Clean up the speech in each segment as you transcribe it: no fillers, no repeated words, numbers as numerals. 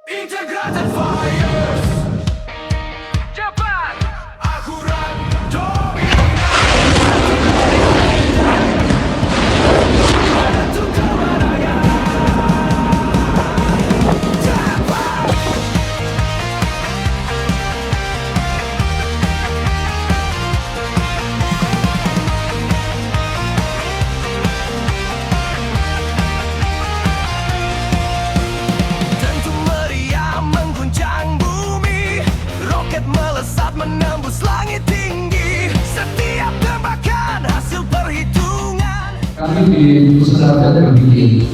Integrated fires, cepat, akurat, tentu kemenangan. Tentu meriah mengguncang bumi, roket melesat menembus langit tinggi. Setiap tembakan hasil perhitungan. Kami di pusat latihan berpikir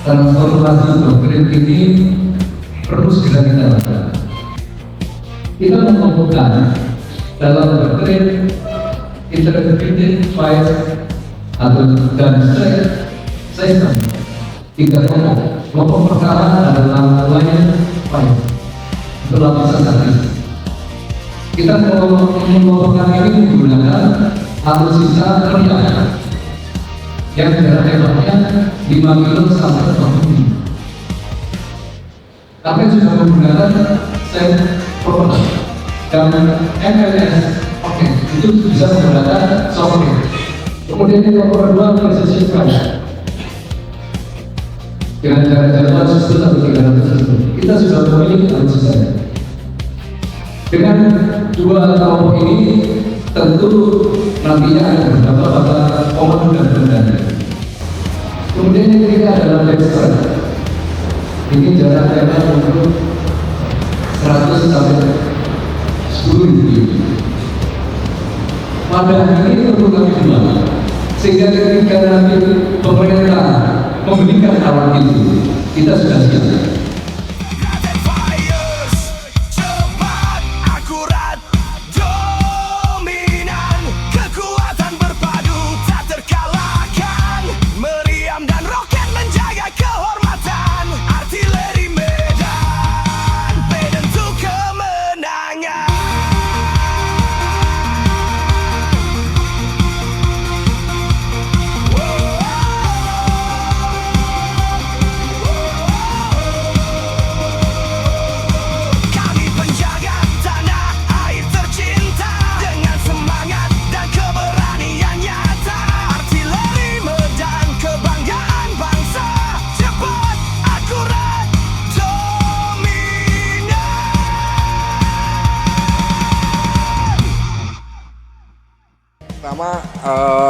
transformasi doktrin ini perlu segera kita lakukan. Kita mengumpulkan dalam doktrin integrated fire atau dan system tiga kelompok. Kelompok pertama adalah line fire itu lapisan tadi. Kita mengelompokkan ini menggunakan alutsista rendah yang jarak tembaknya 5 kilo sampai 20 kilo. Kami juga menggunakan set proper dan MLS. Oke, itu bisa menggunakan software. Kemudian yang nomor 2 precision fire dengan jarak jangkauan 100 sampai 300 kilo. Kita sudah memiliki alutsistanya. Dengan dua kelompok ini tentu nantinya ada beberapa pada komando dan kendali. Kemudian yang ketiga adalah Dexter. Ini jarak tembak untuk 100 sampai 10 kilo. Pada ini perlu kami jual, sehingga ketika nanti pemerintah memberikan alat itu, kita sudah siap. Integrated fires, cepat, akurat, dominan. Kekuatan berpadu tak terkalahkan. Meriam dan roket menjaga kehormatan. Artileri medan, penentu kemenangan. Kami penjaga tanah air tercinta dengan semangat dan keberanian nyata. Artileri medan, kebanggaan bangsa. Cepat, akurat, dominan. Pertama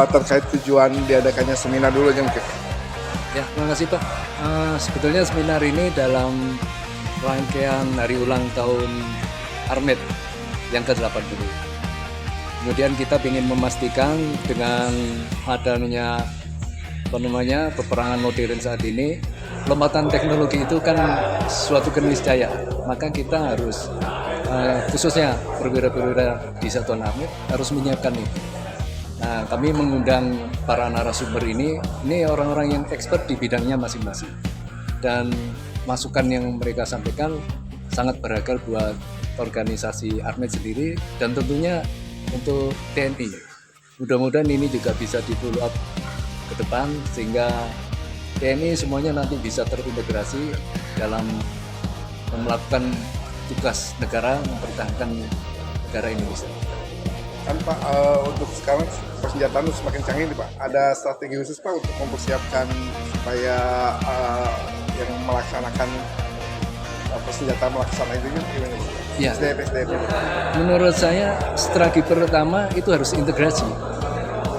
terkait tujuan diadakannya seminar dulu aja mungkin. Ya, terima kasih Pak. Sebetulnya seminar ini dalam rangkaian hari ulang tahun Armet yang ke-80. Kemudian kita ingin memastikan dengan adanya peperangan modern saat ini, lompatan teknologi itu kan suatu keniscayaan. Maka kita harus khususnya perwira-perwira di Satuan Armet harus menyiapkan itu. Nah, kami mengundang para narasumber ini orang-orang yang expert di bidangnya masing-masing. Dan masukan yang mereka sampaikan sangat beragam buat organisasi Armet sendiri dan tentunya untuk TNI. Mudah-mudahan ini juga bisa di follow up ke depan sehingga TNI semuanya nanti bisa terintegrasi dalam melakukan tugas negara mempertahankan negara Indonesia. Kan Pak, untuk sekarang persenjataan semakin canggih nih Pak. Ada strategi khusus Pak untuk mempersiapkan supaya yang melaksanakan persenjataan melaksanakan itu gimana? Ya. SDM. Menurut saya strategi pertama itu harus integrasi.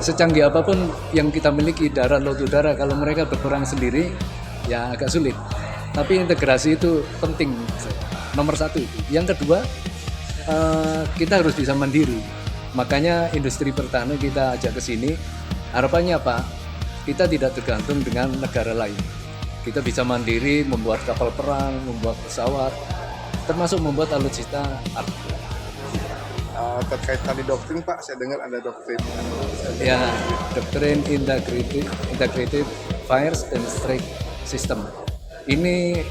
Secanggih apapun yang kita miliki darat, laut, udara, kalau mereka berperang sendiri ya agak sulit. Tapi integrasi itu penting, nomor satu. Yang kedua, kita harus bisa mandiri. Makanya industri pertahanan kita ajak ke sini. Harapannya apa? Kita tidak tergantung dengan negara lain. Kita bisa mandiri membuat kapal perang, membuat pesawat, termasuk membuat alutsista. Terkait tadi doktrin Pak, saya dengar ada doktrin. Ya, doktrin integrated fires and strike system. Ini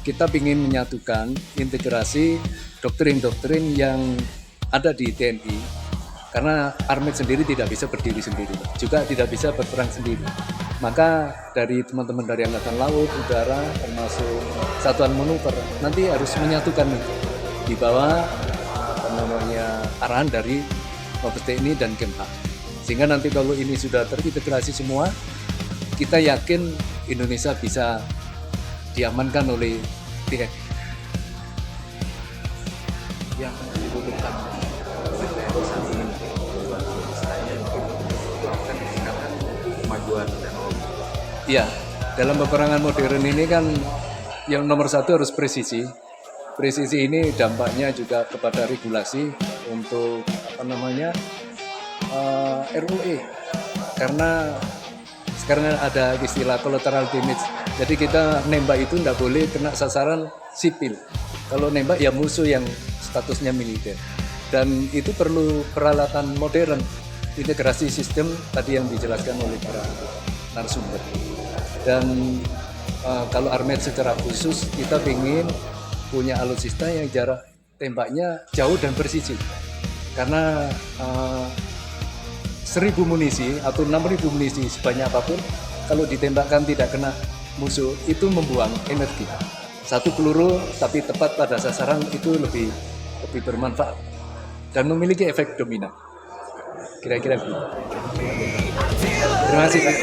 kita ingin menyatukan integrasi doktrin-doktrin yang ada di TNI Karena Armet sendiri tidak bisa berdiri sendiri, juga tidak bisa berperang sendiri. Maka dari teman-teman dari Angkatan Laut, Udara, termasuk Satuan Manuver, nanti harus menyatukan itu di bawah arahan dari Mabes TNI dan Kemha. Sehingga nanti kalau ini sudah terintegrasi semua, kita yakin Indonesia bisa diamankan oleh TNI. Yang dibutuhkan kemajuan teknologi. Iya, dalam peperangan modern ini kan yang nomor satu harus presisi. Presisi ini dampaknya juga kepada regulasi untuk ROE. Karena sekarang ada istilah collateral damage. Jadi kita nembak itu tidak boleh kena sasaran sipil. Kalau nembak ya musuh yang statusnya militer. Dan itu perlu peralatan modern, integrasi sistem tadi yang dijelaskan oleh para narasumber. Dan kalau Armet secara khusus kita ingin punya alutsista yang jarak tembaknya jauh dan presisi. Karena 1.000 munisi atau 6.000 munisi sebanyak apapun, kalau ditembakkan tidak kena musuh itu membuang energi. Satu peluru tapi tepat pada sasaran itu lebih bermanfaat dan memiliki efek dominan. Kira-kira begitu. Terima kasih Pak.